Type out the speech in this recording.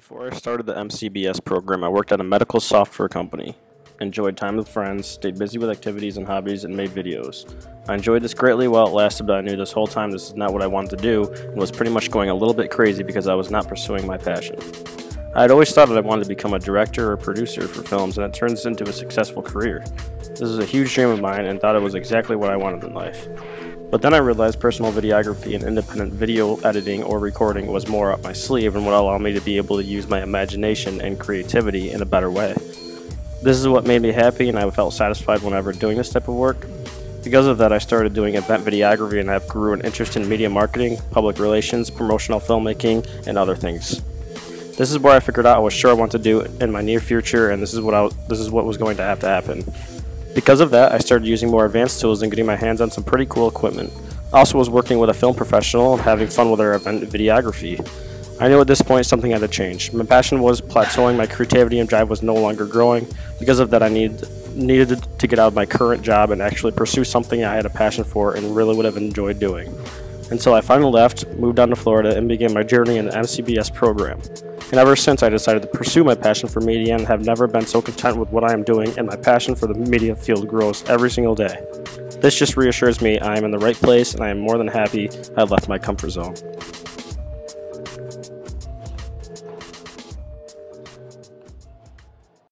Before I started the MCBS program, I worked at a medical software company. Enjoyed time with friends, stayed busy with activities and hobbies, and made videos. I enjoyed this greatly while it lasted, but I knew this whole time this is not what I wanted to do, and was pretty much going a little bit crazy because I was not pursuing my passion. I had always thought that I wanted to become a director or producer for films, and it turns into a successful career. This is a huge dream of mine, and thought it was exactly what I wanted in life. But then I realized personal videography and independent video editing or recording was more up my sleeve and would allow me to be able to use my imagination and creativity in a better way. This is what made me happy, and I felt satisfied whenever doing this type of work. Because of that, I started doing event videography and have grew an interest in media marketing, public relations, promotional filmmaking, and other things. This is where I figured out I was sure I want to do in my near future, and this is what was going to have to happen. Because of that, I started using more advanced tools and getting my hands on some pretty cool equipment. I also was working with a film professional and having fun with our event videography. I knew at this point something had to change. My passion was plateauing, my creativity and drive was no longer growing. Because of that, I needed to get out of my current job and actually pursue something I had a passion for and really would have enjoyed doing. Until I finally left, moved down to Florida, and began my journey in the MCBS program. And ever since, I decided to pursue my passion for media and have never been so content with what I am doing, and my passion for the media field grows every single day. This just reassures me I am in the right place, and I am more than happy I left my comfort zone.